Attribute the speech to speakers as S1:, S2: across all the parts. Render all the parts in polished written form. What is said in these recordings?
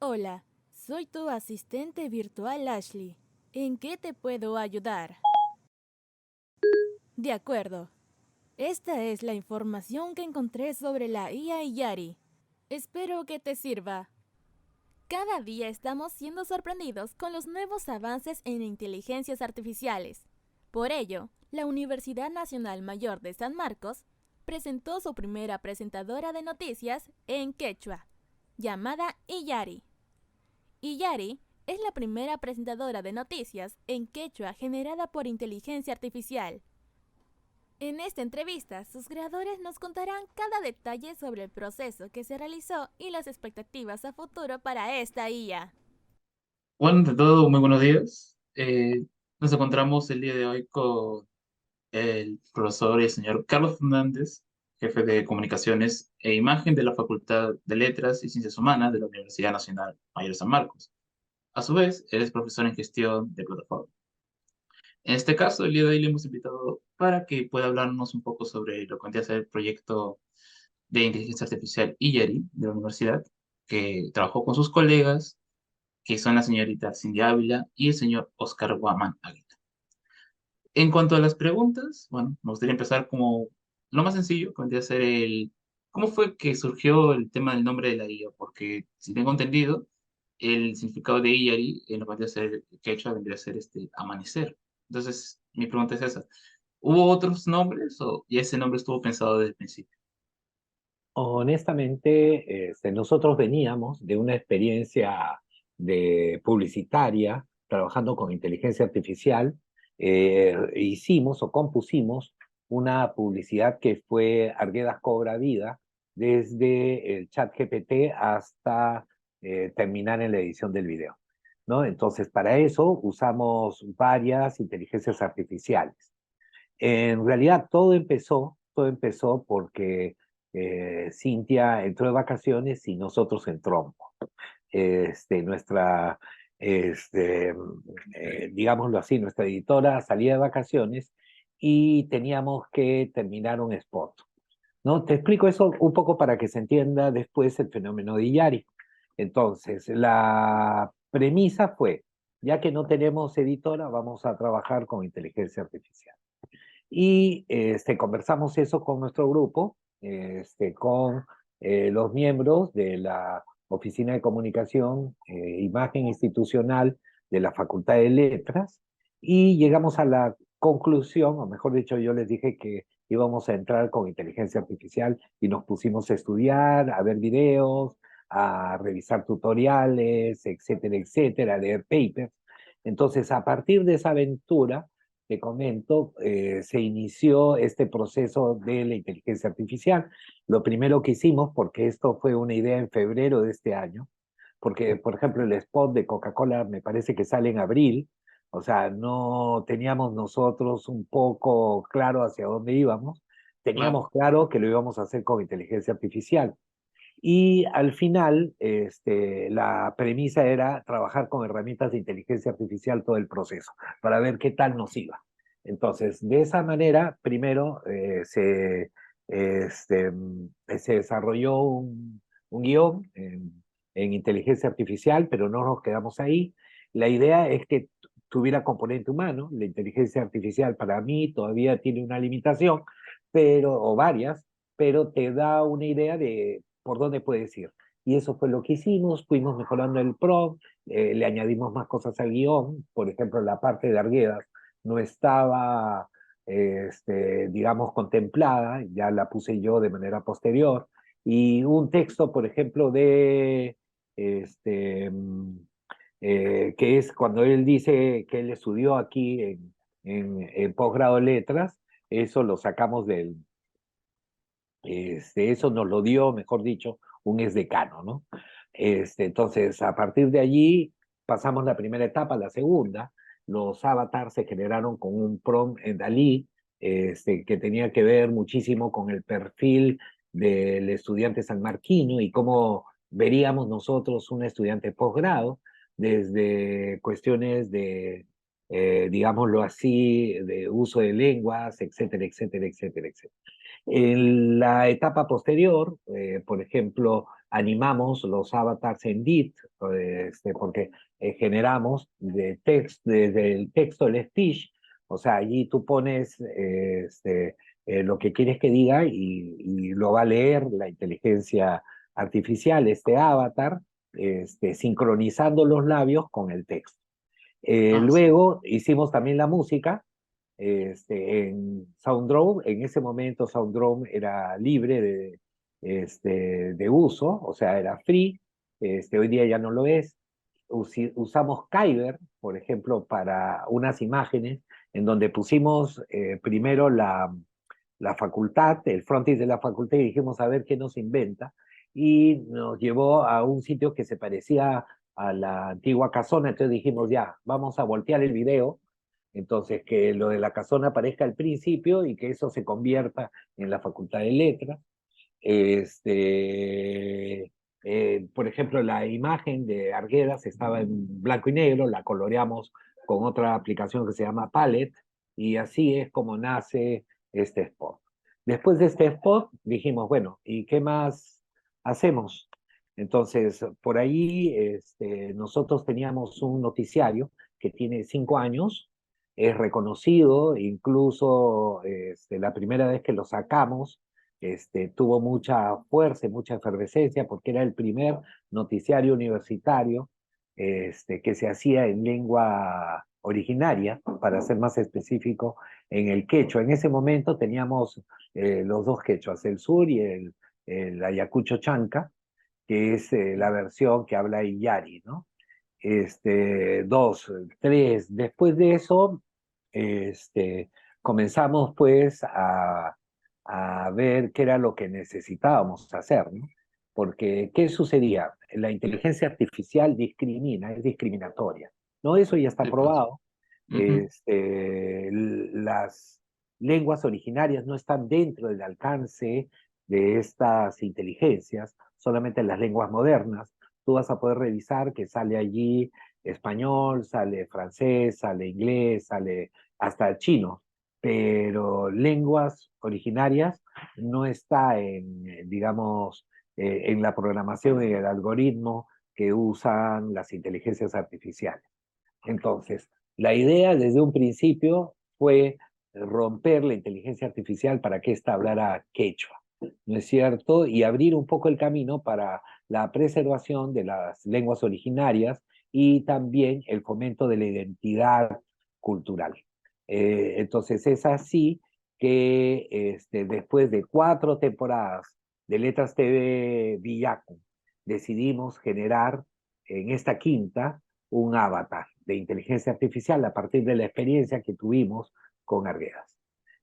S1: Hola, soy tu asistente virtual Ashley. ¿En qué te puedo ayudar? De acuerdo. Esta es la información que encontré sobre la IA y Yari. Espero que te sirva. Cada día estamos siendo sorprendidos con los nuevos avances en inteligencias artificiales. Por ello, la Universidad Nacional Mayor de San Marcos presentó su primera presentadora de noticias en quechua, llamada Iyari. Iyari es la primera presentadora de noticias en quechua generada por inteligencia artificial. En esta entrevista, sus creadores nos contarán cada detalle sobre el proceso que se realizó y las expectativas a futuro para esta IA.
S2: Bueno, ante todo, muy buenos días. Nos encontramos el día de hoy con el profesor y el señor Carlos Fernández, jefe de Comunicaciones e Imagen de la Facultad de Letras y Ciencias Humanas de la Universidad Nacional Mayor de San Marcos. A su vez, él es profesor en gestión de plataforma. En este caso, el día de hoy le hemos invitado para que pueda hablarnos un poco sobre lo que vendría a ser el proyecto de inteligencia artificial IERI de la universidad, que trabajó con sus colegas que son la señorita Cindy Ávila y el señor Oscar Guamán Aguita. En cuanto a las preguntas, bueno, me gustaría empezar como lo más sencillo, que vendría a ser ¿cómo fue que surgió el tema del nombre de la IA? Porque, si tengo entendido, el significado de Iyari en lo que vendría a ser quechua vendría a ser amanecer. Entonces, mi pregunta es esa. ¿Hubo otros nombres o ya ese nombre estuvo pensado desde el principio?
S3: Honestamente, nosotros veníamos de una experiencia de publicitaria trabajando con inteligencia artificial. Hicimos o compusimos una publicidad que fue Arguedas Cobra Vida, desde el chat GPT hasta terminar en la edición del video, ¿no? Entonces, para eso usamos varias inteligencias artificiales. En realidad todo empezó porque Cintia entró de vacaciones y nosotros en trompo. Nuestra, este, digámoslo así, nuestra editora salía de vacaciones y teníamos que terminar un spot, ¿no? Te explico eso un poco para que se entienda después el fenómeno de Iyari. Entonces, la premisa fue, ya que no tenemos editora, vamos a trabajar con inteligencia artificial. Y conversamos eso con nuestro grupo, con los miembros de la Oficina de Comunicación, Imagen Institucional de la Facultad de Letras, y llegamos a la conclusión, o mejor dicho, yo les dije que íbamos a entrar con inteligencia artificial y nos pusimos a estudiar, a ver videos, a revisar tutoriales, etcétera, etcétera, a leer papers. Entonces, a partir de esa aventura, te comento, se inició este proceso de la inteligencia artificial. Lo primero que hicimos, porque esto fue una idea en febrero de este año, porque, por ejemplo, el spot de Coca-Cola me parece que sale en abril, o sea, no teníamos nosotros un poco claro hacia dónde íbamos,
S2: Claro.
S3: teníamos claro que lo íbamos a hacer con inteligencia artificial. Y al final, la premisa era trabajar con herramientas de inteligencia artificial todo el proceso, para ver qué tal nos iba. Entonces, de esa manera, primero se desarrolló un guión en inteligencia artificial, pero no nos quedamos ahí. La idea es que tuviera componente humano. La inteligencia artificial para mí todavía tiene una limitación, o varias, pero te da una idea de por dónde puedes ir. Y eso fue lo que hicimos, fuimos mejorando el prompt, le añadimos más cosas al guión, por ejemplo, la parte de Arguedas no estaba, digamos, contemplada, ya la puse yo de manera posterior, y un texto, por ejemplo, este, mm, que es cuando él dice que él estudió aquí en posgrado de letras, eso lo sacamos eso nos lo dio, mejor dicho, un exdecano, ¿no? Entonces, a partir de allí pasamos la primera etapa, la segunda. Los avatars se generaron con un prompt en Dalí, que tenía que ver muchísimo con el perfil del estudiante sanmarquino y cómo veríamos nosotros un estudiante de posgrado, desde cuestiones de, digámoslo así, de uso de lenguas, etcétera, etcétera, etcétera, etcétera. En la etapa posterior, por ejemplo, animamos los avatars en DIT, porque generamos desde el texto el speech, o sea, allí tú pones lo que quieres que diga y lo va a leer la inteligencia artificial, este avatar, sincronizando los labios con el texto.
S2: Ah, sí.
S3: Luego hicimos también la música en Sounddrone. En ese momento Sounddrone era libre de uso, o sea, era free. Hoy día ya no lo es. Usamos Kyber, por ejemplo, para unas imágenes en donde pusimos primero la facultad, el frontis de la facultad, y dijimos a ver qué nos inventa. Y nos llevó a un sitio que se parecía a la antigua casona, entonces dijimos ya, vamos a voltear el video, entonces que lo de la casona aparezca al principio y que eso se convierta en la Facultad de Letras. Por ejemplo, la imagen de Arguedas estaba en blanco y negro, la coloreamos con otra aplicación que se llama Palette, y así es como nace este spot. Después de este spot dijimos, bueno, ¿y qué más hacemos? Entonces, por ahí nosotros teníamos un noticiario que tiene 5 años, es reconocido, incluso la primera vez que lo sacamos, tuvo mucha fuerza y mucha efervescencia porque era el primer noticiario universitario que se hacía en lengua originaria, para ser más específico, en el quechua. En ese momento teníamos los dos quechuas, el sur y el ayacucho chanca, que es la versión que habla Iyari, ¿no? Dos, tres. Después de eso, este, comenzamos pues a ver qué era lo que necesitábamos hacer, ¿no? Porque, ¿qué sucedía? La inteligencia artificial discrimina, es discriminatoria, ¿no? Eso ya está
S2: Sí, pues.
S3: probado.
S2: Ujú.
S3: Las lenguas originarias no están dentro del alcance de estas inteligencias, solamente las lenguas modernas. Tú vas a poder revisar que sale allí español, sale francés, sale inglés, sale hasta chino, pero lenguas originarias no está digamos, en la programación y el algoritmo que usan las inteligencias artificiales. Entonces, la idea desde un principio fue romper la inteligencia artificial para que ésta hablara quechua, ¿no es cierto? Y abrir un poco el camino para la preservación de las lenguas originarias y también el fomento de la identidad cultural. Entonces, es así que después de 4 temporadas de Letras TV Villaco, decidimos generar en esta quinta un avatar de inteligencia artificial a partir de la experiencia que tuvimos con Arguedas.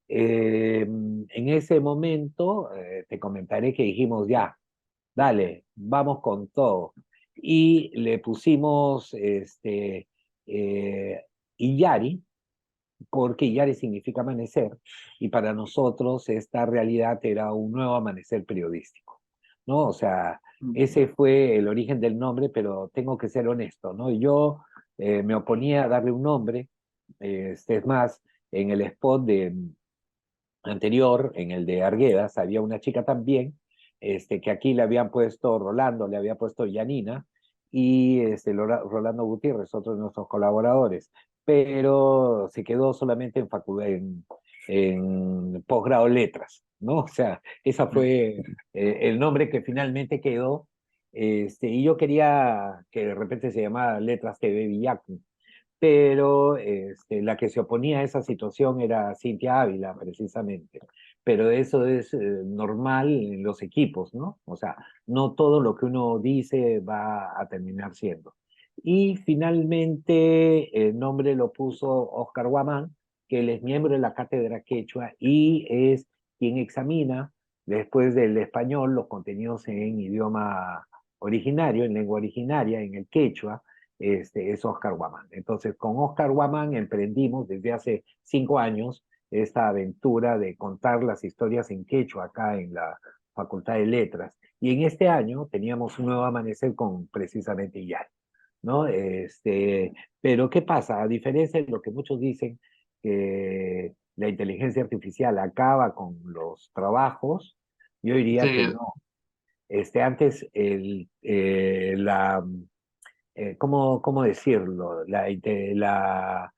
S3: En ese momento, te comentaré que dijimos ya, dale, vamos con todo. Y le pusimos Iyari, porque Iyari significa amanecer, y para nosotros esta realidad era un nuevo amanecer periodístico, ¿no? O sea, ese fue el origen del nombre, pero tengo que ser honesto, ¿no? Yo me oponía a darle un nombre, es más, en el spot anterior, en el de Arguedas, había una chica también, que aquí le habían puesto Rolando, le había puesto Yanina, y Rolando Gutiérrez, otro de nuestros colaboradores, pero se quedó solamente en posgrado letras, ¿no? O sea, ese fue el nombre que finalmente quedó, y yo quería que de repente se llamara Letras TV Villacu, pero la que se oponía a esa situación era Cintia Ávila, precisamente. Pero eso es normal en los equipos, ¿no? O sea, no todo lo que uno dice va a terminar siendo. Y finalmente el nombre lo puso Oscar Guamán, que él es miembro de la cátedra quechua y es quien examina, después del español, los contenidos en idioma originario, en lengua originaria, en el quechua, es Oscar Guamán. Entonces, con Oscar Guamán emprendimos desde hace 5 años esta aventura de contar las historias en quechua acá en la Facultad de Letras. Y en este año teníamos un nuevo amanecer con precisamente Yari, ¿no? Pero ¿qué pasa? A diferencia de lo que muchos dicen, la inteligencia artificial acaba con los trabajos, yo diría que
S2: Sí,
S3: no. Antes ¿cómo decirlo? La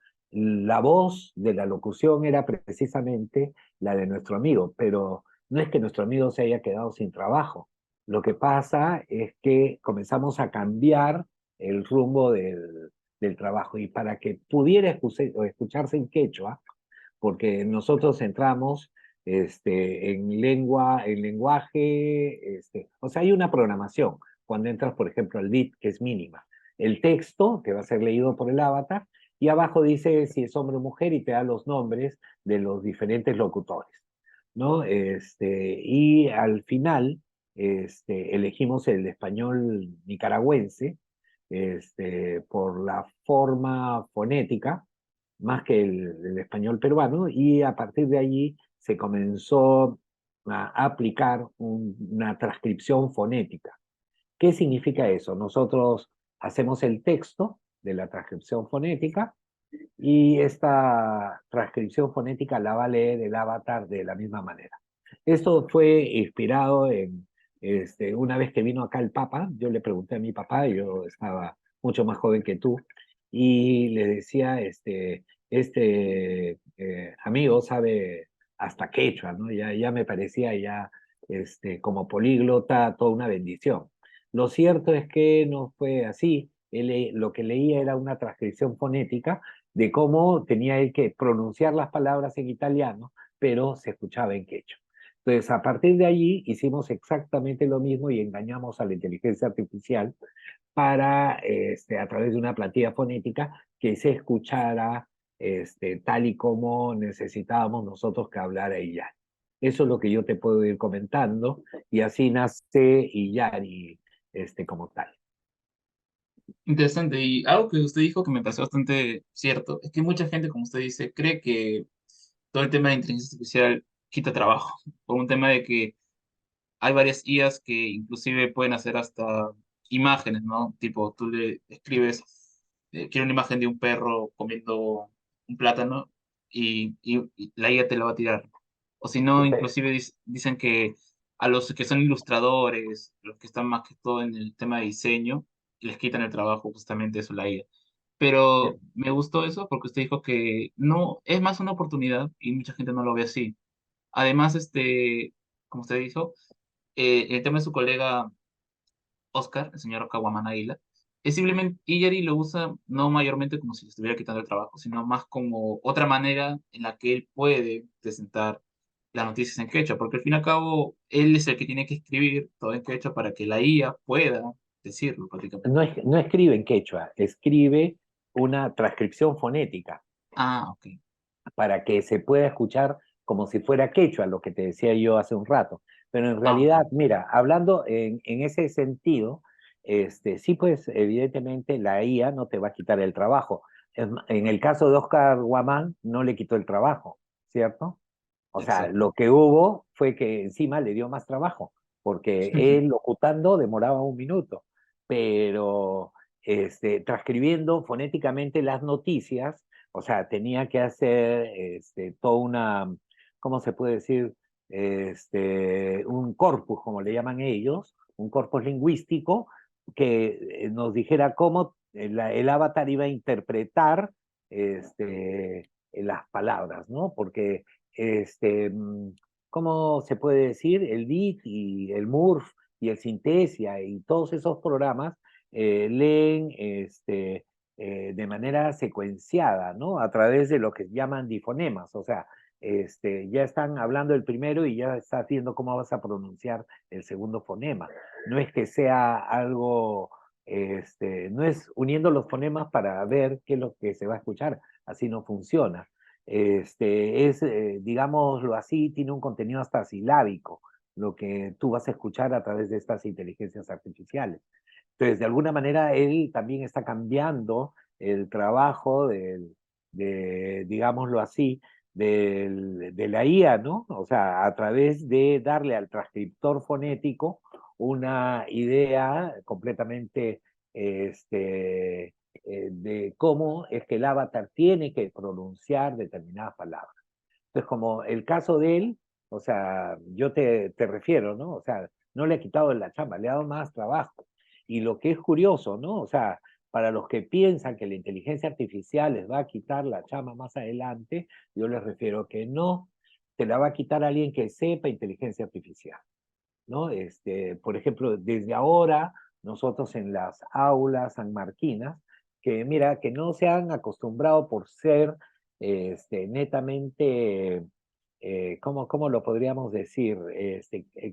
S3: voz de la locución era precisamente la de nuestro amigo, pero no es que nuestro amigo se haya quedado sin trabajo. Lo que pasa es que comenzamos a cambiar el rumbo del trabajo y para que pudiera escucharse en quechua, porque nosotros entramos en lenguaje, o sea, hay una programación cuando entras, por ejemplo, al bit, que es mínima. El texto, que va a ser leído por el avatar, y abajo dice si es hombre o mujer y te da los nombres de los diferentes locutores, ¿no? Y al final, elegimos el español nicaragüense, por la forma fonética, más que el español peruano, y a partir de allí se comenzó a aplicar una transcripción fonética. ¿Qué significa eso? Nosotros hacemos el texto de la transcripción fonética y esta transcripción fonética la va a leer el avatar de la misma manera. Esto fue inspirado en, una vez que vino acá el Papa, yo le pregunté a mi papá, yo estaba mucho más joven que tú, y le decía, amigo sabe hasta quechua, ¿no? Ya me parecía ya, como políglota, toda una bendición. Lo cierto es que no fue así. Lo que leía era una transcripción fonética de cómo tenía él que pronunciar las palabras en italiano, pero se escuchaba en quechua. Entonces, a partir de allí hicimos exactamente lo mismo y engañamos a la inteligencia artificial para, a través de una plantilla fonética, que se escuchara tal y como necesitábamos nosotros que hablara ella. Eso es lo que yo te puedo ir comentando, y así nace Iyari, como tal.
S2: interesante. Y algo que usted dijo que me pareció bastante cierto, es que mucha gente, como usted dice, cree que todo el tema de inteligencia artificial quita trabajo, por un tema de que hay varias IAs que inclusive pueden hacer hasta imágenes, ¿no? Tipo, tú le escribes, quiero una imagen de un perro comiendo un plátano y la IA te la va a tirar. O si no, inclusive dicen que a los que son ilustradores, los que están más que todo en el tema de diseño, les quitan el trabajo justamente eso, la IA. Pero me gustó eso porque usted dijo que no, es más una oportunidad y mucha gente no lo ve así. Además, como usted dijo, el tema de su colega Oscar, el señor Caguamán Águila, es simplemente, Iyari lo usa no mayormente como si le estuviera quitando el trabajo, sino más como otra manera en la que él puede presentar las noticias en quechua, porque al fin y al cabo él es el que tiene que escribir todo en quechua para que la IA pueda decirlo prácticamente.
S3: No escribe en quechua, escribe una transcripción fonética
S2: Ah, ok.
S3: para que se pueda escuchar como si fuera quechua, lo que te decía yo hace un rato. Pero en
S2: Ah,
S3: realidad, mira, hablando en ese sentido, sí, pues evidentemente la IA no te va a quitar el trabajo. En el caso de Oscar Guamán, no le quitó el trabajo, ¿cierto? O sea,
S2: exacto.
S3: lo que hubo fue que encima le dio más trabajo, porque él locutando demoraba un minuto, pero transcribiendo fonéticamente las noticias, o sea, tenía que hacer toda una, ¿cómo se puede decir? Un corpus, como le llaman ellos, un corpus lingüístico que nos dijera cómo el avatar iba a interpretar las palabras, ¿no? Porque este, mm, ¿cómo se puede decir? El DIT y el MURF y el Synthesia y todos esos programas leen de manera secuenciada, ¿no? A través de lo que llaman difonemas, o sea, ya están hablando el primero y ya estás viendo cómo vas a pronunciar el segundo fonema. No es que sea algo, no es uniendo los fonemas para ver qué es lo que se va a escuchar, así no funciona. Digámoslo así, tiene un contenido hasta silábico, lo que tú vas a escuchar a través de estas inteligencias artificiales. Entonces, de alguna manera, él también está cambiando el trabajo digámoslo así, de la IA, ¿no? O sea, a través de darle al transcriptor fonético una idea completamente de cómo es que el avatar tiene que pronunciar determinadas palabras. Entonces, como el caso de él, o sea, yo te refiero, ¿no? O sea, no le ha quitado la chamba, le ha dado más trabajo. Y lo que es curioso, ¿no? O sea, para los que piensan que la inteligencia artificial les va a quitar la chamba más adelante, yo les refiero que no, te la va a quitar alguien que sepa inteligencia artificial, ¿no? Por ejemplo, desde ahora, nosotros en las aulas sanmarquinas, que mira, que no se han acostumbrado por ser netamente, ¿cómo lo podríamos decir?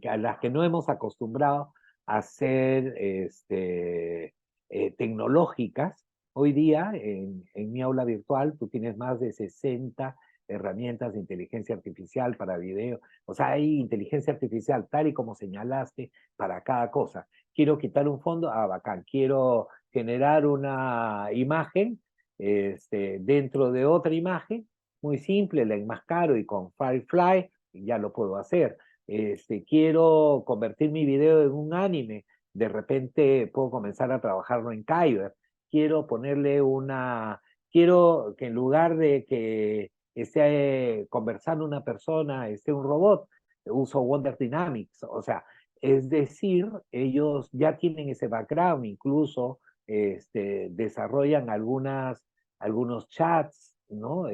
S3: A las que no hemos acostumbrado a ser tecnológicas. Hoy día, en mi aula virtual, tú tienes más de 60 herramientas de inteligencia artificial para video. O sea, hay inteligencia artificial, tal y como señalaste, para cada cosa. Quiero quitar un fondo, bacán. Quiero generar una imagen dentro de otra imagen, muy simple, la enmascaro y con Firefly ya lo puedo hacer. Quiero convertir mi video en un anime, de repente puedo comenzar a trabajarlo en Kyber. Quiero ponerle quiero que en lugar de que esté conversando una persona, esté un robot, uso Wonder Dynamics, o sea, es decir, ellos ya tienen ese background, incluso desarrollan algunos chats, ¿no?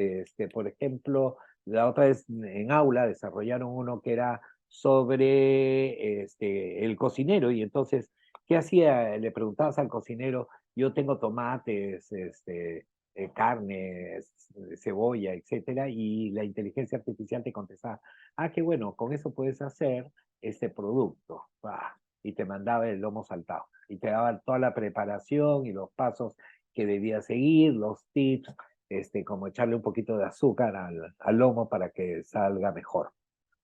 S3: Por ejemplo, la otra vez en aula desarrollaron uno que era sobre el cocinero y entonces, ¿qué hacía? Le preguntabas al cocinero, yo tengo tomates, carne, cebolla, etcétera, y la inteligencia artificial te contestaba, qué bueno, con eso puedes hacer este producto, y te mandaba el lomo saltado, y te daba toda la preparación y los pasos que debías seguir, los tips, como echarle un poquito de azúcar al lomo para que salga mejor.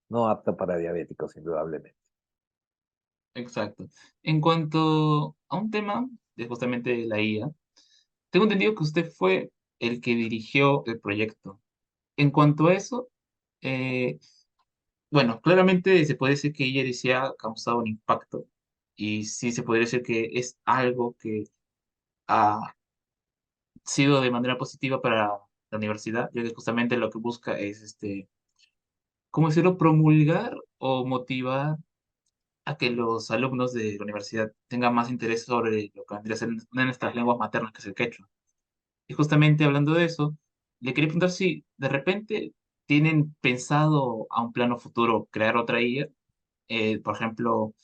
S3: No apto para diabéticos, indudablemente.
S2: Exacto. En cuanto a un tema de justamente la IA, tengo entendido que usted fue el que dirigió el proyecto. En cuanto a eso, eh, bueno, claramente se puede decir que ella sí ha causado un impacto y sí se podría decir que es algo que ha sido de manera positiva para la universidad, ya que justamente lo que busca es, ¿cómo decirlo?, promulgar o motivar a que los alumnos de la universidad tengan más interés sobre lo que vendría a ser una de nuestras lenguas maternas, que es el quechua. Y justamente hablando de eso, le quería preguntar si de repente tienen pensado a un plano futuro crear otra IA, por ejemplo,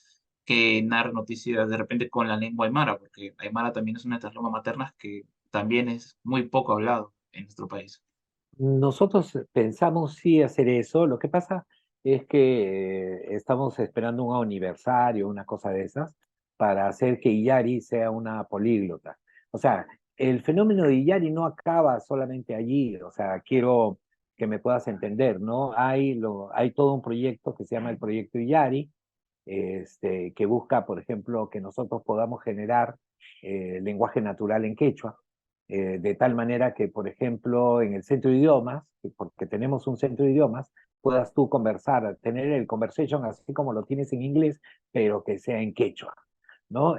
S2: que narre noticias de repente con la lengua aymara, porque aymara también es una de las lenguas maternas que también es muy poco hablado en nuestro país.
S3: Nosotros pensamos sí hacer eso. Lo que pasa es que estamos esperando un aniversario, una cosa de esas, para hacer que Iyari sea una políglota. O sea, el fenómeno de Iyari no acaba solamente allí. O sea, quiero que me puedas entender, ¿no? Hay todo un proyecto que se llama el Proyecto Iyari, que busca, por ejemplo, que nosotros podamos generar lenguaje natural en quechua, de tal manera que, por ejemplo, en el centro de idiomas, porque tenemos un centro de idiomas, puedas tú conversar, tener el conversation así como lo tienes en inglés, pero que sea en quechua, ¿no?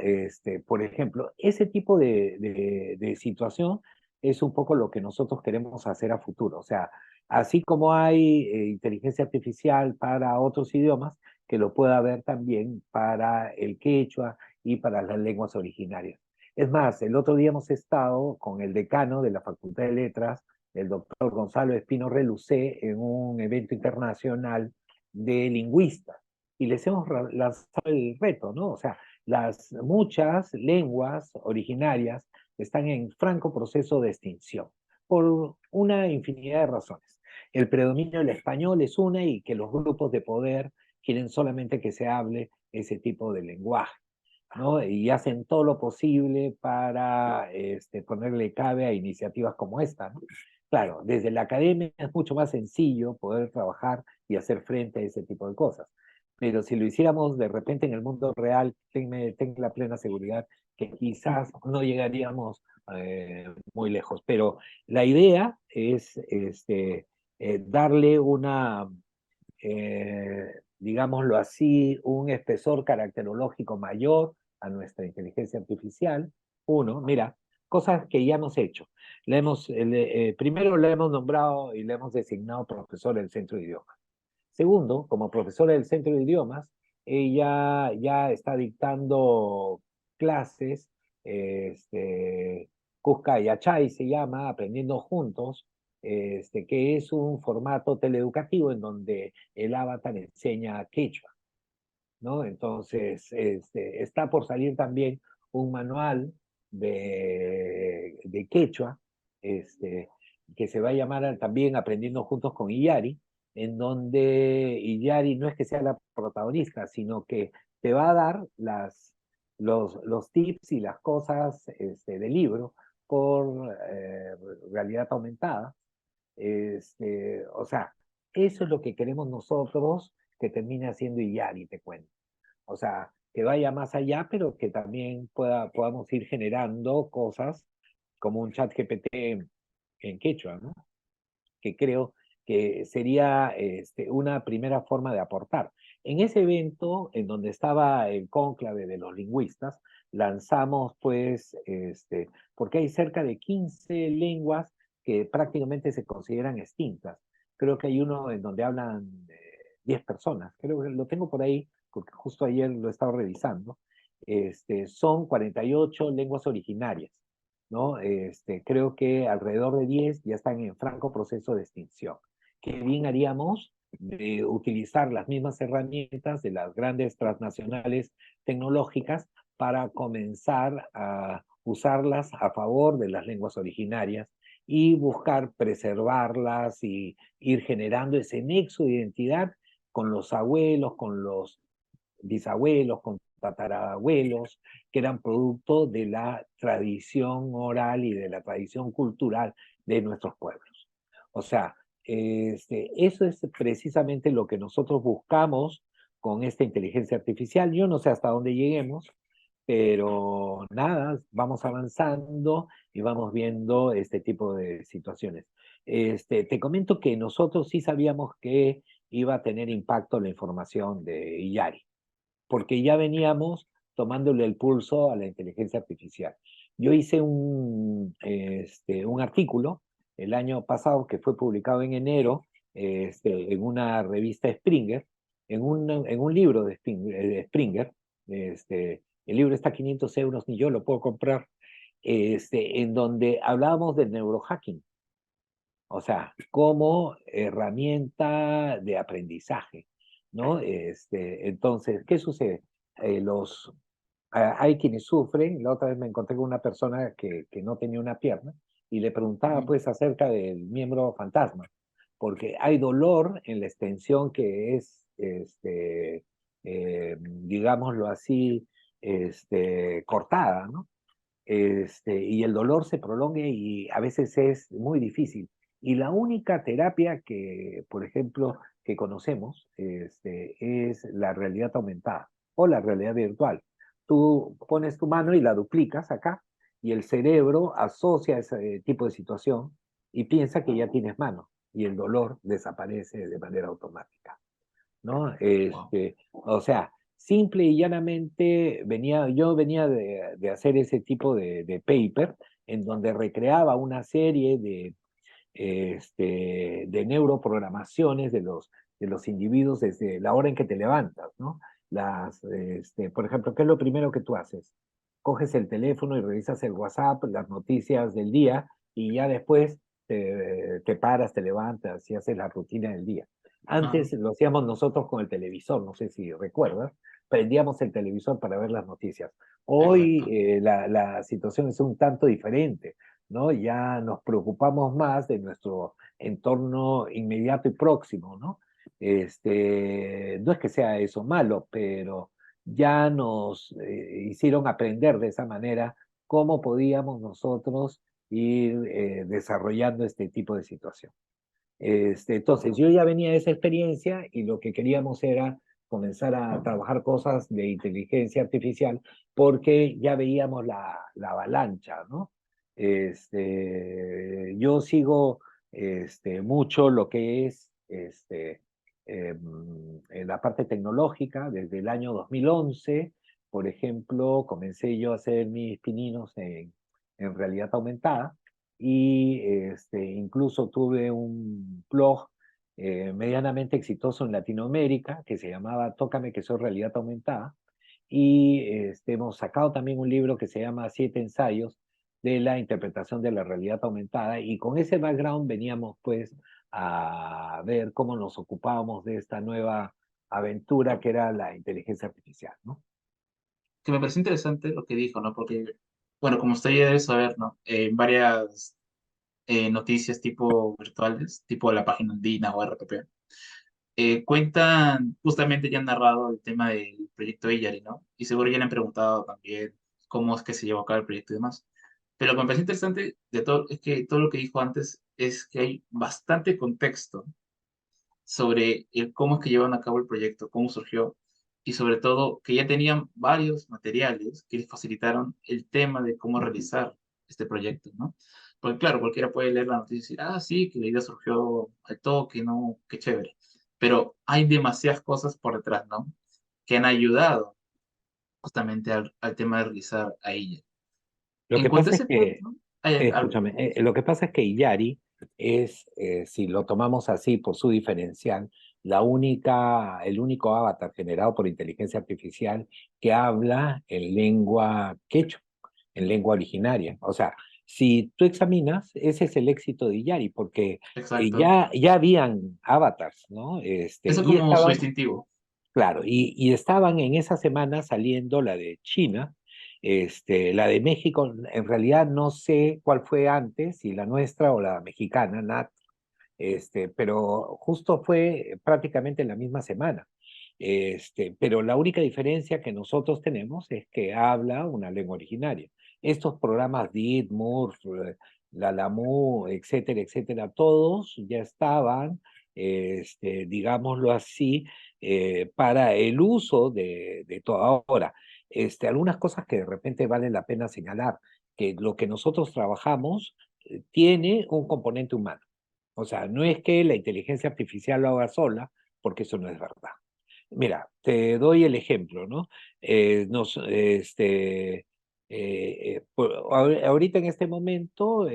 S3: Por ejemplo, ese tipo de situación es un poco lo que nosotros queremos hacer a futuro. O sea, así como hay inteligencia artificial para otros idiomas, que lo pueda haber también para el quechua y para las lenguas originarias. Es más, el otro día hemos estado con el decano de la Facultad de Letras, el doctor Gonzalo Espino Relucé, en un evento internacional de lingüistas. Y les hemos lanzado el reto, ¿no? O sea, muchas lenguas originarias están en franco proceso de extinción por una infinidad de razones. El predominio del español es una y que los grupos de poder quieren solamente que se hable ese tipo de lenguaje, ¿no? Y hacen todo lo posible para ponerle cabe a iniciativas como esta, ¿no? Claro, desde la academia es mucho más sencillo poder trabajar y hacer frente a ese tipo de cosas. Pero si lo hiciéramos de repente en el mundo real, tengo la plena seguridad que quizás no llegaríamos muy lejos. Pero la idea es darle digámoslo así, un espesor caracterológico mayor a nuestra inteligencia artificial. Uno, mira, cosas que ya hemos hecho. Primero le hemos nombrado y le hemos designado profesor del centro de idiomas. Segundo, como profesora del centro de idiomas, ella ya está dictando clases, Cusca y Achai se llama, Aprendiendo Juntos, que es un formato teleeducativo en donde el avatar enseña quechua, ¿no? Entonces, está por salir también un manual de quechua, que se va a llamar también Aprendiendo Juntos con Iyari, en donde Iyari no es que sea la protagonista, sino que te va a dar los tips y las cosas del libro por realidad aumentada. O sea, eso es lo que queremos nosotros que termine haciendo Iyari, te cuento. O sea, que vaya más allá, pero que también podamos ir generando cosas como un chat GPT en quechua, ¿no? Que creo que sería una primera forma de aportar. En ese evento, en donde estaba el cónclave de los lingüistas, lanzamos, pues, porque hay cerca de 15 lenguas que prácticamente se consideran extintas. Creo que hay uno en donde hablan 10 personas, creo que lo tengo por ahí, porque justo ayer lo he estado revisando. Son 48 lenguas originarias, ¿no? Creo que alrededor de 10 ya están en franco proceso de extinción. Qué bien haríamos de utilizar las mismas herramientas de las grandes transnacionales tecnológicas para comenzar a usarlas a favor de las lenguas originarias y buscar preservarlas y ir generando ese nexo de identidad con los abuelos, con los bisabuelos, con tatarabuelos, que eran producto de la tradición oral y de la tradición cultural de nuestros pueblos. O sea, eso es precisamente lo que nosotros buscamos con esta inteligencia artificial. Yo no sé hasta dónde lleguemos, pero nada, vamos avanzando y vamos viendo este tipo de situaciones. Te comento que nosotros sí sabíamos que iba a tener impacto la información de Iyari, porque ya veníamos tomándole el pulso a la inteligencia artificial. Yo hice un artículo el año pasado que fue publicado en enero en una revista Springer, en un libro de Springer. El libro está a 500 euros, ni yo lo puedo comprar, en donde hablábamos del neurohacking, o sea, como herramienta de aprendizaje, ¿no? Entonces, ¿qué sucede? Hay quienes sufren. La otra vez me encontré con una persona que no tenía una pierna y le preguntaba pues acerca del miembro fantasma, porque hay dolor en la extensión que es, digámoslo así, cortada, ¿no? Y el dolor se prolonga y a veces es muy difícil. Y la única terapia que, por ejemplo, que conocemos es la realidad aumentada o la realidad virtual. Tú pones tu mano y la duplicas acá y el cerebro asocia ese tipo de situación y piensa que ya tienes mano y el dolor desaparece de manera automática, ¿no?
S2: Wow.
S3: O sea, simple y llanamente yo venía de hacer ese tipo de paper en donde recreaba una serie de neuroprogramaciones de los individuos desde la hora en que te levantas, ¿no? Por ejemplo, ¿qué es lo primero que tú haces? Coges el teléfono y revisas el WhatsApp, las noticias del día, y ya después te paras, te levantas y haces la rutina del día.
S2: Ah,
S3: Antes lo hacíamos nosotros con el televisor, no sé si recuerdas, prendíamos el televisor para ver las noticias. Hoy
S2: exacto.
S3: la situación es un tanto diferente, ¿no? Ya nos preocupamos más de nuestro entorno inmediato y próximo, ¿no? No es que sea eso malo, pero ya nos hicieron aprender de esa manera cómo podíamos nosotros ir desarrollando este tipo de situación. Entonces, yo ya venía de esa experiencia y lo que queríamos era comenzar a trabajar cosas de inteligencia artificial porque ya veíamos la avalancha, ¿no? Yo sigo mucho lo que es en la parte tecnológica desde el año 2011. Por ejemplo, comencé yo a hacer mis pininos en realidad aumentada y incluso tuve un blog medianamente exitoso en Latinoamérica que se llamaba Tócame que soy realidad aumentada y hemos sacado también un libro que se llama Siete ensayos de la interpretación de la realidad aumentada y con ese background veníamos pues a ver cómo nos ocupábamos de esta nueva aventura que era la inteligencia artificial, ¿no?
S2: Que me pareció interesante lo que dijo, ¿no? Porque, bueno, como usted ya debe saber, ¿no? Varias noticias tipo virtuales, tipo la página Andina o RPP, cuentan, justamente ya han narrado el tema del proyecto Illari, ¿no? Y seguro ya le han preguntado también cómo es que se llevó a cabo el proyecto y demás. Pero lo que me parece interesante de todo es que todo lo que dijo antes es que hay bastante contexto sobre el cómo es que llevan a cabo el proyecto, cómo surgió, y sobre todo que ya tenían varios materiales que les facilitaron el tema de cómo realizar este proyecto, ¿no? Porque claro, cualquiera puede leer la noticia y decir, ah, sí, que la idea surgió al toque, ¿no? Qué chévere. Pero hay demasiadas cosas por detrás, ¿no? Que han ayudado justamente al tema de realizar a ella.
S3: Lo
S2: En
S3: que
S2: cuanto a
S3: pasa es
S2: ese
S3: que,
S2: punto, hay algo.
S3: escúchame, lo que pasa es que Illari es, si lo tomamos así por su diferencial, el único avatar generado por inteligencia artificial que habla en lengua quechua, en lengua originaria. O sea, si tú examinas, ese es el éxito de Illari, porque
S2: Exacto.
S3: ya habían avatars, ¿no?
S2: Eso
S3: Y
S2: como su
S3: estaban,
S2: distintivo.
S3: claro, y estaban en esa semana saliendo la de China, la de México, en realidad no sé cuál fue antes, si la nuestra o la mexicana, Nat, pero justo fue prácticamente en la misma semana. Pero la única diferencia que nosotros tenemos es que habla una lengua originaria. Estos programas DIT, MURF, LaLaMU, etcétera, etcétera, todos ya estaban, digámoslo así, para el uso de toda hora. Algunas cosas que de repente vale la pena señalar, que lo que nosotros trabajamos tiene un componente humano. O sea, no es que la inteligencia artificial lo haga sola, porque eso no es verdad. Mira, te doy el ejemplo, ¿no? Ahorita en este momento,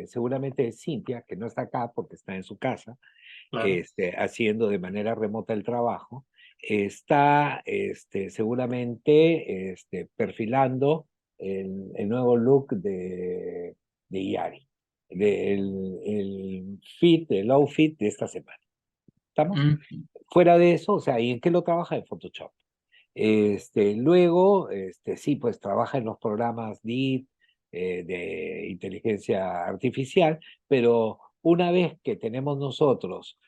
S3: seguramente Cintia, que no está acá porque está en su casa,
S2: Claro.
S3: haciendo de manera remota el trabajo, está seguramente perfilando el nuevo look de Yari, el fit, el outfit de esta semana. ¿Estamos?
S2: Mm,
S3: Fuera de eso, o sea, ¿y en qué lo trabaja? En Photoshop. Luego, sí, pues trabaja en los programas Deep, de inteligencia artificial, pero una vez que tenemos nosotros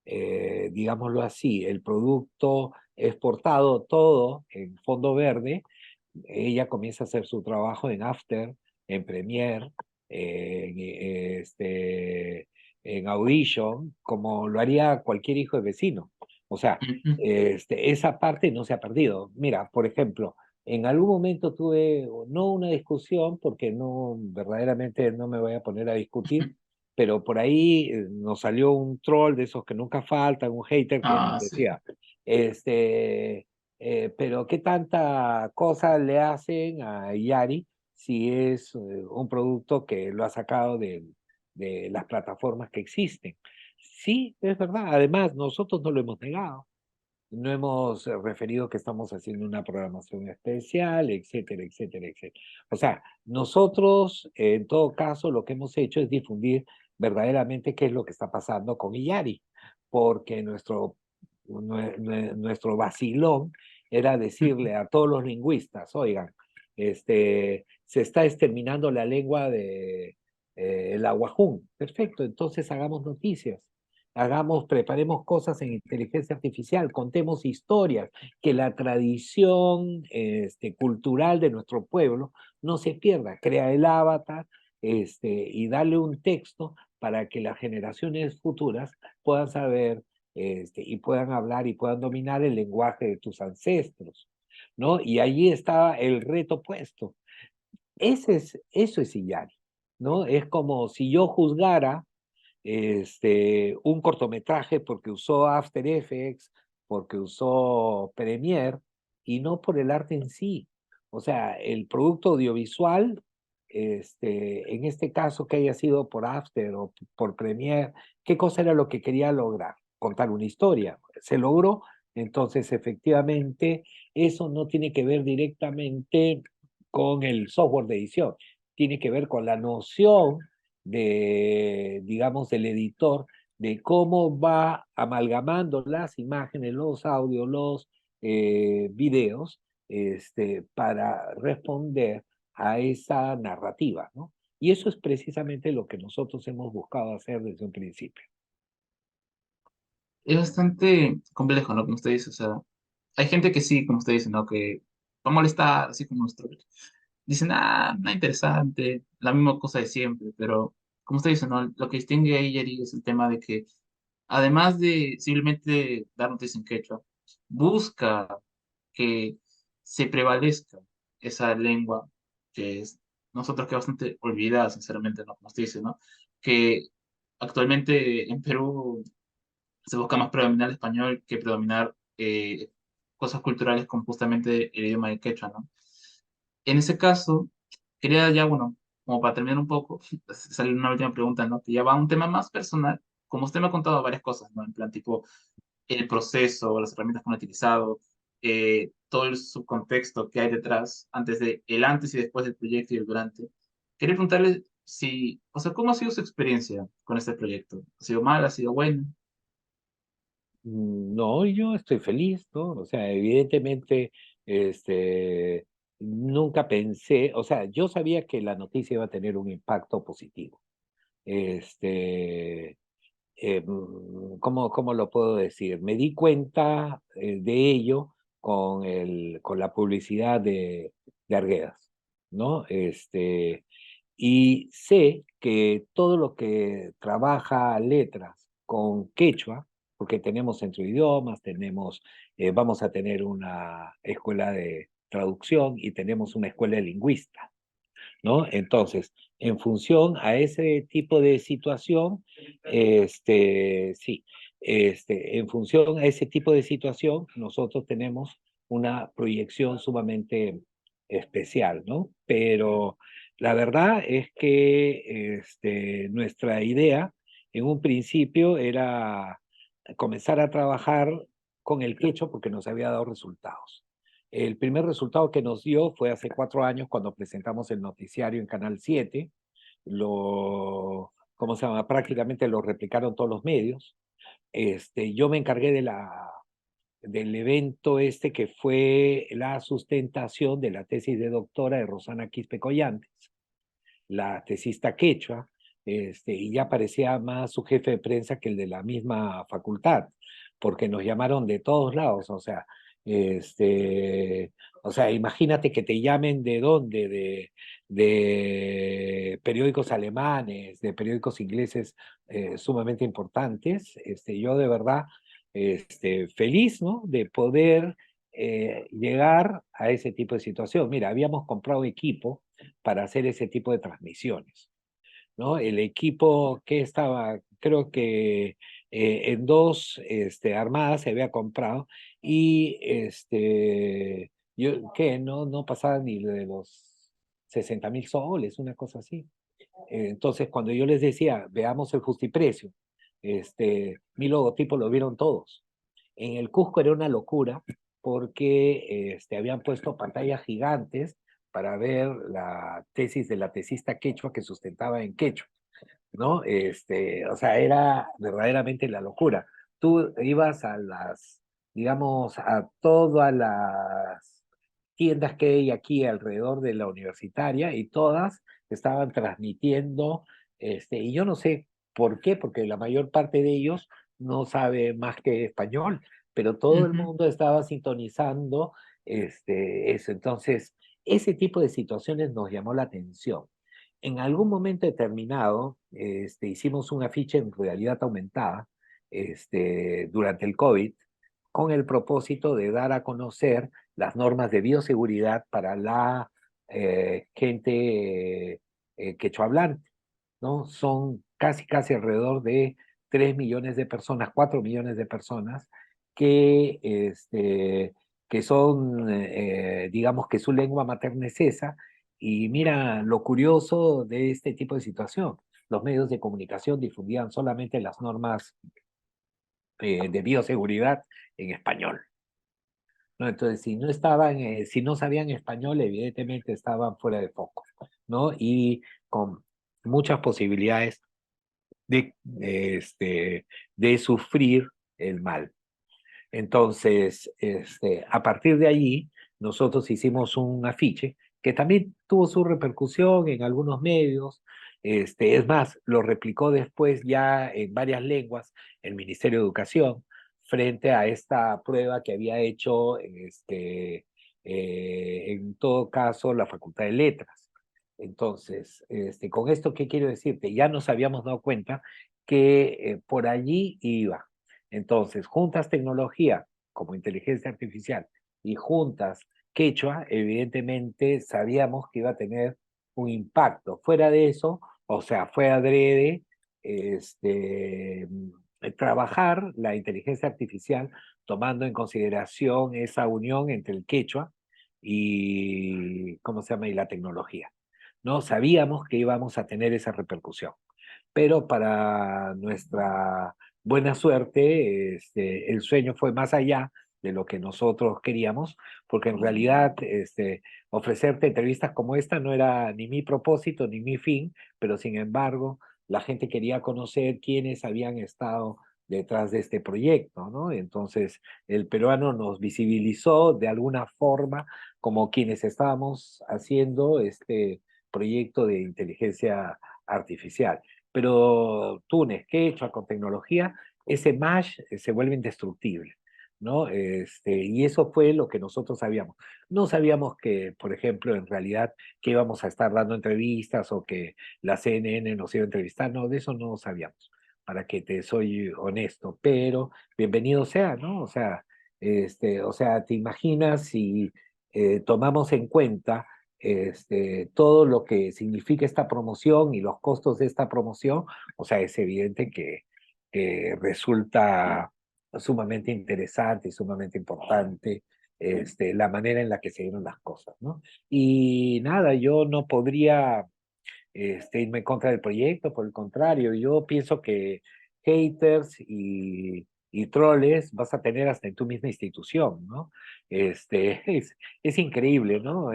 S3: digámoslo así, el producto exportado todo en fondo verde, ella comienza a hacer su trabajo en After, en Premiere, en Audition, como lo haría cualquier hijo de vecino. O sea,
S2: ujú.
S3: esa parte no se ha perdido. Mira, por ejemplo, en algún momento tuve, no una discusión, porque no, verdaderamente no me voy a poner a discutir, pero por ahí nos salió un troll de esos que nunca faltan, un hater que
S2: Ah,
S3: nos
S2: sí.
S3: decía, pero ¿qué tanta cosa le hacen a Yari si es un producto que lo ha sacado de las plataformas que existen? Sí, es verdad. Además, nosotros no lo hemos negado. No hemos referido que estamos haciendo una programación especial, etcétera, etcétera, etcétera. O sea, nosotros, en todo caso, lo que hemos hecho es difundir verdaderamente qué es lo que está pasando con Illari, porque nuestro vacilón era
S2: Ujú.
S3: decirle a todos los lingüistas, oigan, se está exterminando la lengua de el aguajún. Perfecto, entonces hagamos noticias, preparemos cosas en inteligencia artificial, contemos historias, que la tradición cultural de nuestro pueblo no se pierda. Crea el avatar y darle un texto para que las generaciones futuras puedan saber y puedan hablar y puedan dominar el lenguaje de tus ancestros, ¿no? Y allí está el reto puesto. Eso es Illari, ¿no? Es como si yo juzgara un cortometraje porque usó After Effects, porque usó Premiere, y no por el arte en sí. O sea, el producto audiovisual, en este caso que haya sido por After o por Premiere, ¿qué cosa era lo que quería lograr? Contar una historia. Se logró, entonces efectivamente eso no tiene que ver directamente con el software de edición, tiene que ver con la noción de, digamos, del editor, de cómo va amalgamando las imágenes, los audios, los videos, para responder a esa narrativa, ¿no? Y eso es precisamente lo que nosotros hemos buscado hacer desde un principio.
S2: Es bastante complejo, ¿no? Como usted dice, o sea, hay gente que sí, como usted dice, ¿no? Que va a molestar, así como nosotros. Dicen, ah, no interesante, la misma cosa de siempre, pero como usted dice, ¿no? Lo que distingue a Iyari es el tema de que, además de simplemente dar noticias en quechua, busca que se prevalezca esa lengua que es nosotros que bastante olvidada, sinceramente, ¿no? Como usted dice, ¿no? Que actualmente en Perú se busca más predominar el español que predominar cosas culturales como justamente el idioma de quechua, ¿no? En ese caso, quería ya, bueno, como para terminar un poco, sale una última pregunta, ¿no? Que ya va a un tema más personal. Como usted me ha contado varias cosas, ¿no? En plan, tipo, el proceso, las herramientas que han utilizado, todo el subcontexto que hay detrás, antes de, el antes y después del proyecto y el durante. Quería preguntarle si, o sea, ¿cómo ha sido su experiencia con este proyecto? ¿Ha sido mala? ¿Ha sido buena?
S3: No, yo estoy feliz, ¿no? O sea, evidentemente, este, nunca pensé, o sea, yo sabía que la noticia iba a tener un impacto positivo. Este, ¿cómo lo puedo decir? Me di cuenta de ello con la publicidad de Arguedas, ¿no? Y sé que todo lo que trabaja letras con quechua, porque tenemos centro de idiomas, vamos a tener una escuela de traducción y tenemos una escuela de lingüista, ¿no? Entonces, en función a ese tipo de situación, sí, en función a ese tipo de situación, nosotros tenemos una proyección sumamente especial, ¿no? Pero la verdad es que nuestra idea en un principio era comenzar a trabajar con el quechua porque nos había dado resultados. El primer resultado que nos dio fue hace 4 años cuando presentamos el noticiario en Canal 7. ¿Cómo se llama? Prácticamente lo replicaron todos los medios. Yo me encargué del evento que fue la sustentación de la tesis de doctora de Rosana Quispe Collantes, la tesista quechua, y ya parecía más su jefe de prensa que el de la misma facultad, porque nos llamaron de todos lados, o sea, imagínate que te llamen de dónde, de periódicos alemanes, de periódicos ingleses sumamente importantes. Yo de verdad, feliz, ¿no? De poder llegar a ese tipo de situación. Mira, habíamos comprado equipo para hacer ese tipo de transmisiones, ¿no? El equipo que estaba, creo que en dos armadas se había comprado y yo, ¿qué? No pasaba ni de los 60.000 soles, una cosa así. Entonces, cuando yo les decía, veamos el justiprecio, mi logotipo lo vieron todos. En el Cusco era una locura porque habían puesto pantallas gigantes para ver la tesis de la tesista quechua que sustentaba en quechua, ¿no? O sea, era verdaderamente la locura. Tú ibas digamos, a todas las tiendas que hay aquí alrededor de la universitaria y todas estaban transmitiendo, y yo no sé por qué, porque la mayor parte de ellos no sabe más que español, pero todo el
S2: Ujú.
S3: mundo estaba sintonizando eso. Entonces, ese tipo de situaciones nos llamó la atención. En algún momento determinado, hicimos un afiche en realidad aumentada durante el COVID con el propósito de dar a conocer las normas de bioseguridad para la gente quechohablante, ¿no? Son casi alrededor de 3 millones de personas, 4 millones de personas que que son, digamos que su lengua materna es esa, y mira lo curioso de este tipo de situación. Los medios de comunicación difundían solamente las normas de bioseguridad en español, ¿no? Entonces, si no estaban, si no sabían español, evidentemente estaban fuera de foco, ¿no? Y con muchas posibilidades de sufrir el mal. Entonces, a partir de allí, nosotros hicimos un afiche que también tuvo su repercusión en algunos medios. Es más, lo replicó después ya en varias lenguas el Ministerio de Educación frente a esta prueba que había hecho, en todo caso, la Facultad de Letras. Entonces, con esto, ¿qué quiero decirte? Ya nos habíamos dado cuenta que por allí iba. Entonces, juntas tecnología como inteligencia artificial y juntas quechua, evidentemente sabíamos que iba a tener un impacto. Fuera de eso, o sea, fue adrede trabajar la inteligencia artificial tomando en consideración esa unión entre el quechua y, ¿cómo se llama? Y la tecnología. ¿No? Sabíamos que íbamos a tener esa repercusión, pero para nuestra buena suerte, el sueño fue más allá de lo que nosotros queríamos, porque en realidad ofrecerte entrevistas como esta no era ni mi propósito ni mi fin, pero sin embargo la gente quería conocer quiénes habían estado detrás de este proyecto, ¿no? Entonces el peruano nos visibilizó de alguna forma como quienes estábamos haciendo este proyecto de inteligencia artificial. Pero Túnez, quechua, con tecnología, ese mash se vuelve indestructible, ¿no? Y eso fue lo que nosotros sabíamos. No sabíamos que, por ejemplo, en realidad que íbamos a estar dando entrevistas o que la CNN nos iba a entrevistar, no, de eso no sabíamos, para que te soy honesto, pero bienvenido sea, ¿no? O sea, te imaginas si tomamos en cuenta todo lo que significa esta promoción y los costos de esta promoción, o sea, es evidente que resulta sumamente interesante y sumamente importante la manera en la que se dieron las cosas, ¿no? Y nada, yo no podría irme en contra del proyecto, por el contrario, yo pienso que haters y troles vas a tener hasta en tu misma institución, ¿no? Es increíble, ¿no?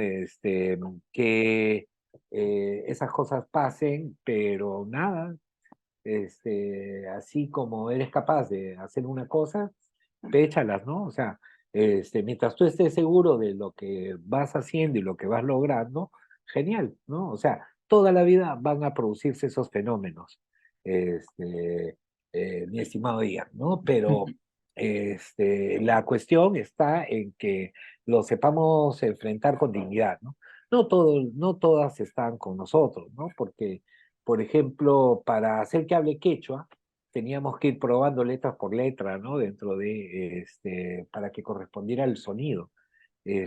S3: Que esas cosas pasen, pero nada, así como eres capaz de hacer una cosa, péchalas, ¿no? O sea, mientras tú estés seguro de lo que vas haciendo y lo que vas logrando, genial, ¿no? O sea, toda la vida van a producirse esos fenómenos, mi estimado Ian, ¿no? Pero la cuestión está en que lo sepamos enfrentar con dignidad, ¿no? No todas están con nosotros, ¿no? Porque por ejemplo, para hacer que hable quechua, teníamos que ir probando letra por letra, ¿no? Dentro de, para que correspondiera el sonido.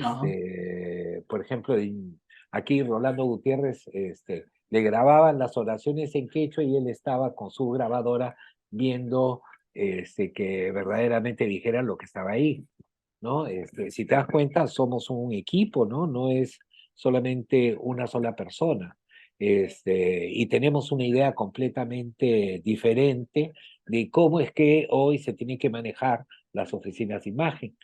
S2: Ajá.
S3: Por ejemplo, aquí Rolando Gutiérrez, le grababan las oraciones en quechua y él estaba con su grabadora viendo, que verdaderamente dijeran lo que estaba ahí, ¿no? Si te das cuenta, somos un equipo, ¿no? No es solamente una sola persona. Y tenemos una idea completamente diferente de cómo es que hoy se tienen que manejar las oficinas de imagen.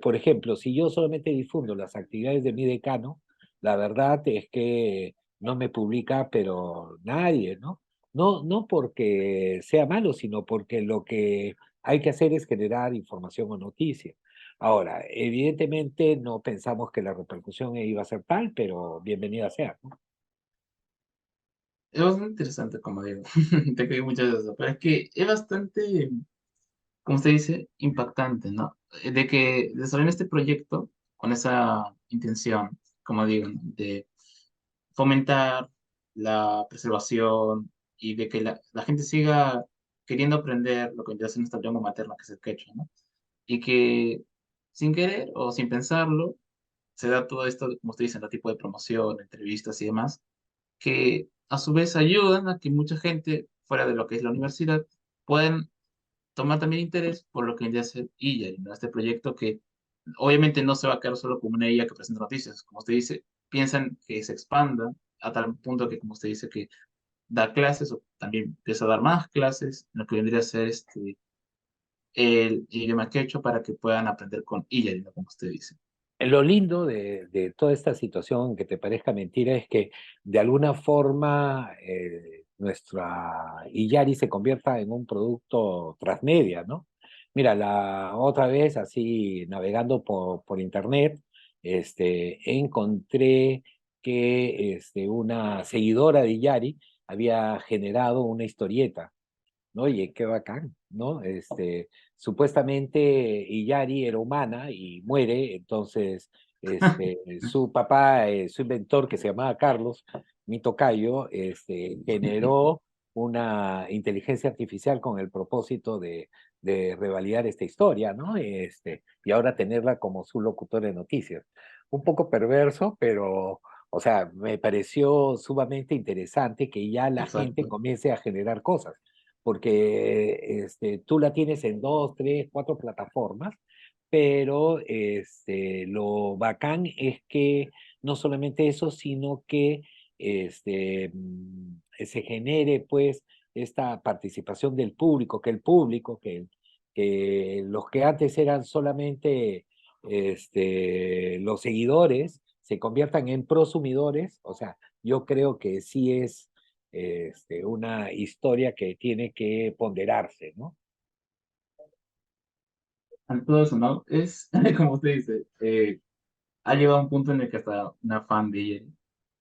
S3: Por ejemplo, si yo solamente difundo las actividades de mi decano, la verdad es que no me publica, pero nadie, ¿no? No porque sea malo, sino porque lo que hay que hacer es generar información o noticia. Ahora, evidentemente no pensamos que la repercusión iba a ser tal, pero bienvenida sea, ¿no?
S2: Es bastante interesante, como digo. Te caí muchas de eso. Pero es que es bastante, como usted dice, impactante, ¿no? De que desarrollen este proyecto con esa intención, como digo, ¿no? De fomentar la preservación y de que la gente siga queriendo aprender lo que ya es nuestra lengua materna, que es el quechua, ¿no? Y que sin querer o sin pensarlo, se da todo esto, como usted dice, el tipo de promoción, entrevistas y demás, que a su vez ayudan a que mucha gente fuera de lo que es la universidad puedan tomar también interés por lo que ya es el IYARI, ¿no? Este proyecto que obviamente no se va a quedar solo como una IA que presenta noticias, como usted dice, piensan que se expanda a tal punto que, como usted dice, que da clases o también empieza a dar más clases, en lo que vendría a ser el idioma quechua para que puedan aprender con ella, ¿no? Como usted dice.
S3: Lo lindo de toda esta situación, que te parezca mentira, es que de alguna forma nuestra Illari se convierta en un producto transmedia, ¿no? Mira, la otra vez, así navegando por internet, encontré que una seguidora de Illari había generado una historieta. ¿No? Oye, qué bacán, ¿no? Supuestamente Iyari era humana y muere, entonces su papá, su inventor que se llamaba Carlos, mi tocayo, generó una inteligencia artificial con el propósito de revalidar esta historia, ¿no? Y ahora tenerla como su locutor de noticias. Un poco perverso, pero, o sea, me pareció sumamente interesante que ya la gente
S2: Exacto.
S3: comience a generar cosas porque tú la tienes en dos, tres, cuatro plataformas, pero lo bacán es que no solamente eso, sino que se genere pues esta participación del público, que los que antes eran solamente los seguidores se conviertan en prosumidores, o sea, yo creo que sí es una historia que tiene que ponderarse, ¿no?
S2: Ante todo eso, ¿no? Es, como usted dice, ha llegado a un punto en el que hasta una fan de ella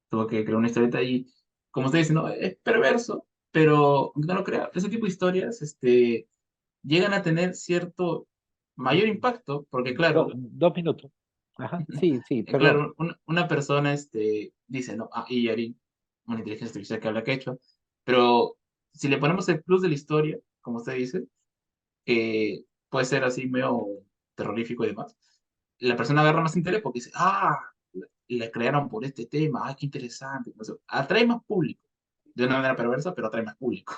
S2: tuvo que crear una historieta y, como usted dice, ¿no? Es perverso, pero aunque no lo crea, ese tipo de historias, llegan a tener cierto mayor impacto, porque claro,
S3: 2 minutos. Ajá, sí, sí, perdón.
S2: claro, una persona dice, no, ah, Iyari, una inteligencia artificial que habla quechua, pero si le ponemos el plus de la historia, como usted dice, que puede ser así medio terrorífico y demás, la persona agarra más interés porque dice, ah, la crearon por este tema, ah, qué interesante. Entonces, atrae más público, de una manera perversa, pero atrae más público.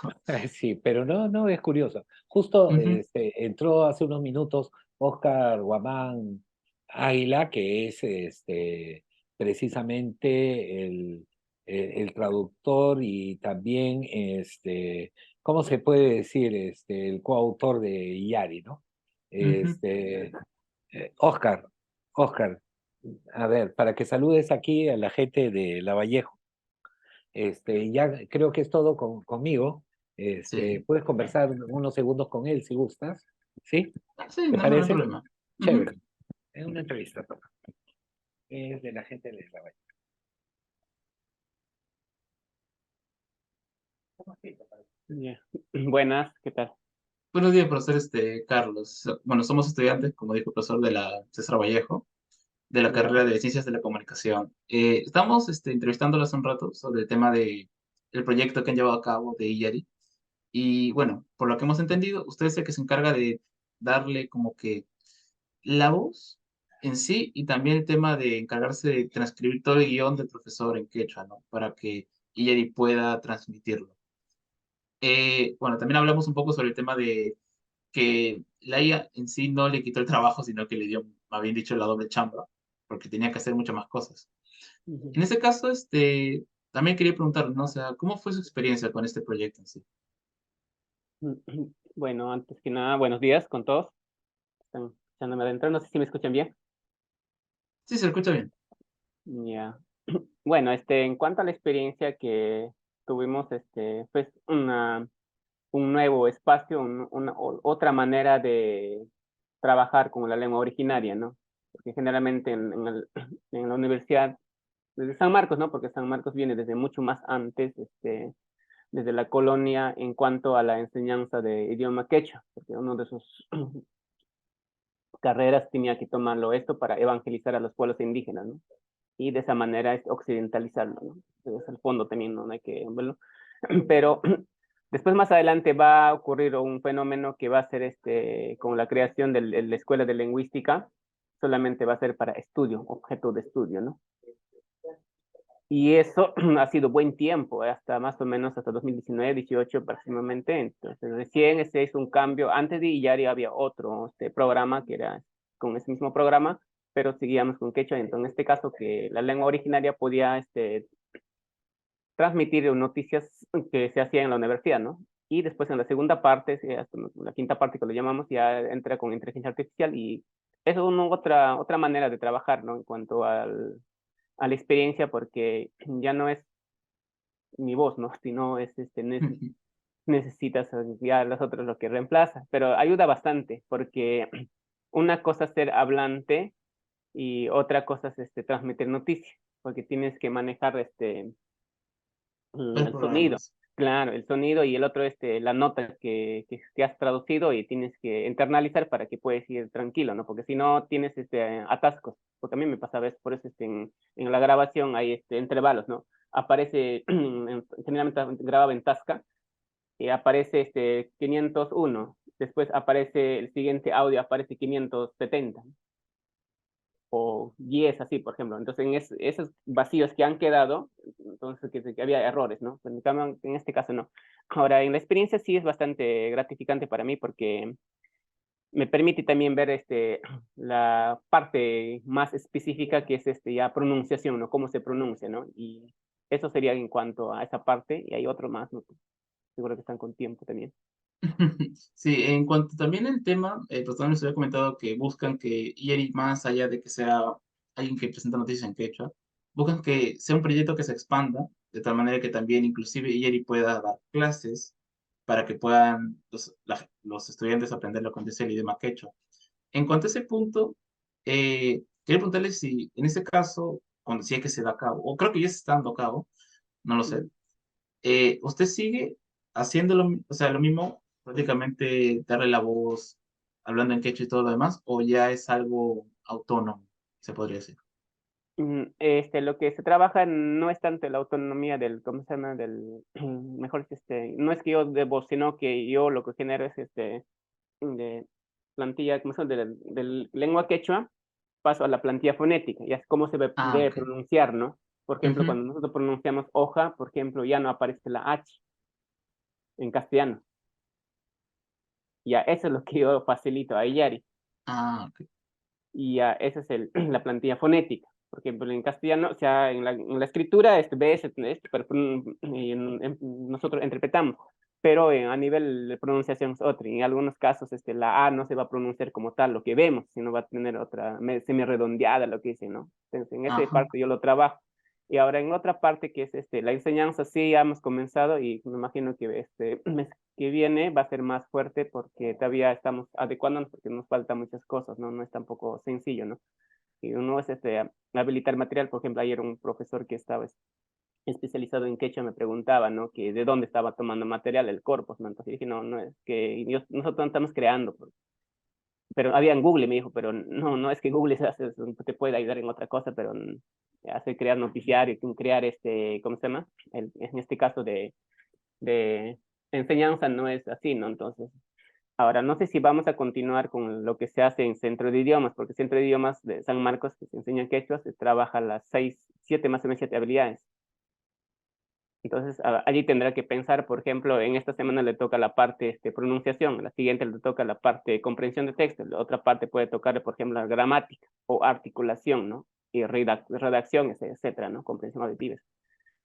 S3: Sí, pero no, no, es curioso. Justo
S2: Ujú,
S3: entró hace unos minutos Oscar Guamán Águila, que es precisamente el traductor y también, ¿cómo se puede decir? El coautor de Iyari, ¿no?
S2: ujú.
S3: Este, Oscar, Oscar, a ver, para que saludes aquí a la gente de Lavallejo. Ya creo que es todo conmigo.
S2: Sí,
S3: Puedes conversar unos segundos con él si gustas. ¿Sí?
S2: sí,
S3: ¿Te
S2: no hay
S3: parece?
S2: problema. Ujú.
S3: Chévere. Es una entrevista. Es de la gente de Lavallejo.
S4: Ya. Buenas, ¿qué tal?
S2: Buenos días, profesor Carlos. Bueno, somos estudiantes, como dijo el profesor de la César Vallejo, de la
S4: Ya.
S2: carrera de Ciencias de la Comunicación. Estamos entrevistándolo hace un rato sobre el tema de el proyecto que han llevado a cabo de IARI. Y bueno, por lo que hemos entendido, usted es el que se encarga de darle como que la voz en sí y también el tema de encargarse de transcribir todo el guión del profesor en quechua, ¿no? Para que IARI pueda transmitirlo. Bueno, también hablamos un poco sobre el tema de que la IA en sí no le quitó el trabajo, sino que le dio, más bien dicho, la doble chamba, porque tenía que hacer muchas más cosas.
S4: Ujú.
S2: En ese caso, también quería preguntar, ¿no? O sea, ¿cómo fue su experiencia con este proyecto en sí?
S4: Bueno, antes que nada, buenos días con todos. Están escuchándome adentro, no sé si me escuchan bien.
S2: Sí, se escucha bien.
S4: Ya. Bueno, en cuanto a la experiencia que tuvimos, pues un nuevo espacio, otra manera de trabajar con la lengua originaria, ¿no? Porque generalmente en la universidad, desde San Marcos, ¿no? Porque San Marcos viene desde mucho más antes, desde la colonia en cuanto a la enseñanza de idioma quechua, porque uno de sus carreras tenía que tomarlo esto para evangelizar a los pueblos indígenas, ¿no? Y de esa manera es occidentalizarlo, ¿no? Es el fondo también, ¿no? Hay que verlo. Pero después más adelante va a ocurrir un fenómeno que va a ser con la creación de la escuela de lingüística, solamente va a ser para estudio, objeto de estudio, ¿no? Y eso ha sido buen tiempo, hasta más o menos hasta 2019, 18 aproximadamente. Entonces, recién se hizo un cambio. Antes de Iyari había otro programa que era con ese mismo programa, pero seguíamos con quechua. Entonces, en este caso, que la lengua originaria podía transmitir noticias que se hacían en la universidad, ¿no? Y después en la segunda parte, hasta la quinta parte que lo llamamos, ya entra con inteligencia artificial y eso es otra manera de trabajar, ¿no? En cuanto a la experiencia, porque ya no es mi voz, ¿no? Sino es necesitas ya las otras lo que reemplaza, pero ayuda bastante porque una cosa es ser hablante y otra cosa es transmitir noticias, porque tienes que manejar
S2: Los
S4: el sonido,
S2: programas.
S4: claro, el sonido y el otro la nota que has traducido y tienes que internalizar para que puedas ir tranquilo, ¿no? Porque si no tienes atascos, porque a mí me pasa a veces, por eso en la grabación hay intervalos, ¿no? Aparece, generalmente grababa en Tasca, y aparece 501, después aparece el siguiente audio, aparece 570 o 10 así, por ejemplo. Entonces, esos vacíos que han quedado, entonces que había errores, ¿no? En este caso no. Ahora, en la experiencia sí es bastante gratificante para mí porque me permite también ver la parte más específica que es ya pronunciación, ¿no? Cómo se pronuncia, ¿no? Y eso sería en cuanto a esa parte, y hay otro más, ¿no? Seguro que están con tiempo también.
S2: Sí, en cuanto también al tema, pues también les había comentado que buscan que IERI, más allá de que sea alguien que presenta noticias en quechua, buscan que sea un proyecto que se expanda, de tal manera que también inclusive IERI pueda dar clases para que puedan los estudiantes aprender lo que es el idioma quechua. En cuanto a ese punto, quería preguntarle si en ese caso, cuando si es que se da a cabo, o creo que ya se está dando a cabo, no lo sé, ¿usted sigue haciendo o sea, lo mismo, prácticamente darle la voz, hablando en quechua y todo lo demás, o ya es algo autónomo, se podría decir?
S4: Lo que se trabaja no es tanto la autonomía ¿cómo se llama? Mejor no es que yo debo, sino que yo lo que genero es de plantilla, ¿cómo se llama? Del lengua quechua, paso a la plantilla fonética, y es cómo se
S2: Ah,
S4: debe
S2: ok.
S4: pronunciar, ¿no? Por ejemplo,
S2: Ujú.
S4: cuando nosotros pronunciamos hoja, por ejemplo, ya no aparece la H en castellano. Ya, eso es lo que yo facilito a Yari.
S2: Ah, ok.
S4: Y ya, esa es la plantilla fonética. Por ejemplo, en castellano, o sea, en la escritura, ves, pero nosotros interpretamos, pero a nivel de pronunciación es otro. En algunos casos, la A no se va a pronunciar como tal, lo que vemos, sino va a tener otra semi-redondeada, lo que dicen, ¿no? Entonces, en esa
S2: Ajá.
S4: parte yo lo trabajo. Y ahora en otra parte que es la enseñanza, sí, ya hemos comenzado y me imagino que mes que viene va a ser más fuerte porque todavía estamos adecuándonos porque nos faltan muchas cosas, ¿no? No es tampoco sencillo, ¿no? Y uno es habilitar material, por ejemplo, ayer un profesor que estaba especializado en quechua me preguntaba, ¿no? Que de dónde estaba tomando material el corpus, ¿no? Entonces dije, no, no es que nosotros no estamos creando, pero había en Google, me dijo, pero no, no es que Google te puede ayudar en otra cosa, pero hacer crear noticiarios, crear ¿cómo se llama? En este caso de enseñanza no es así, ¿no? Entonces, ahora no sé si vamos a continuar con lo que se hace en Centro de Idiomas, porque Centro de Idiomas de San Marcos, que se enseña quechua, se trabaja las 7 más o menos 7 habilidades. Entonces, allí tendrá que pensar, por ejemplo, en esta semana le toca la parte pronunciación, la siguiente le toca la parte de comprensión de texto, la otra parte puede tocar, por ejemplo, la gramática o articulación, ¿no? Y redacción, etcétera, ¿no? Comprensión auditiva.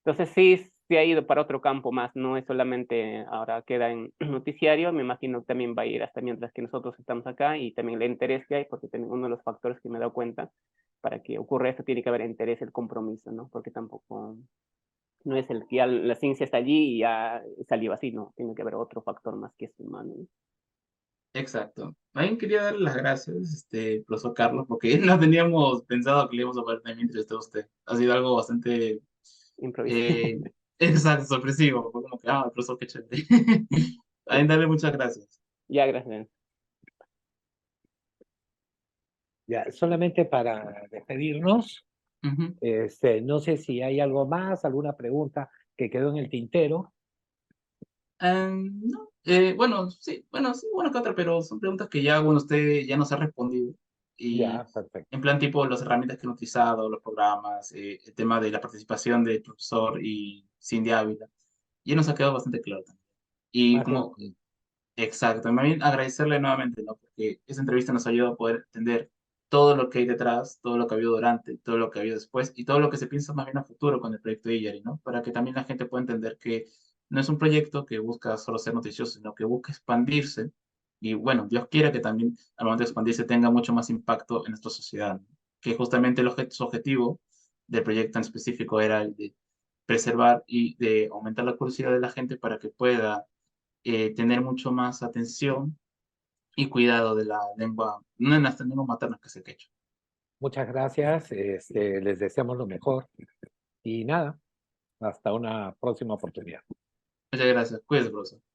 S4: Entonces, sí ha ido para otro campo más, no es solamente ahora queda en noticiario, me imagino que también va a ir hasta mientras que nosotros estamos acá y también el interés que hay, porque también uno de los factores que me he dado cuenta para que ocurra eso tiene que haber interés, el compromiso, ¿no? Porque tampoco no es el que ya la ciencia está allí y ya salió así, no, tiene que haber otro factor más que es humano, ¿no?
S2: Exacto. También quería darle las gracias, profesor Carlos, porque no teníamos pensado que le íbamos a poder también entrevistar a usted. Ha sido algo bastante,
S4: Improvisar.
S2: eh, exacto, sorpresivo. Fue como que, el profesor, qué chévere. También darle muchas gracias.
S4: Ya, gracias.
S3: Ya, solamente para despedirnos,
S2: Ujú.
S3: no sé si hay algo más, alguna pregunta que quedó en el tintero.
S2: No, bueno, sí, bueno que otra, pero son preguntas que ya, bueno, usted ya nos ha respondido. Y
S3: Ya, perfecto.
S2: en plan tipo las herramientas que han utilizado, los programas, el tema de la participación del profesor y Cindy Ávila, ya nos ha quedado bastante claro también. Y
S3: Ah, qué
S2: como,
S3: bueno.
S2: exacto, también agradecerle nuevamente, ¿no? Porque esa entrevista nos ayuda a poder entender todo lo que hay detrás, todo lo que ha habido durante, todo lo que ha habido después y todo lo que se piensa más bien a futuro con el proyecto de IARI, ¿no? Para que también la gente pueda entender que no es un proyecto que busca solo ser noticioso, sino que busca expandirse y bueno, Dios quiera que también al momento de expandirse tenga mucho más impacto en nuestra sociedad, ¿no? Que justamente su objetivo del proyecto en específico era el de preservar y de aumentar la curiosidad de la gente para que pueda tener mucho más atención y cuidado de la lengua, no en las lenguas maternas que es el quechua.
S3: Muchas gracias, les deseamos lo mejor y nada, hasta una próxima oportunidad.
S2: Muchas gracias. Cuídese, profesor.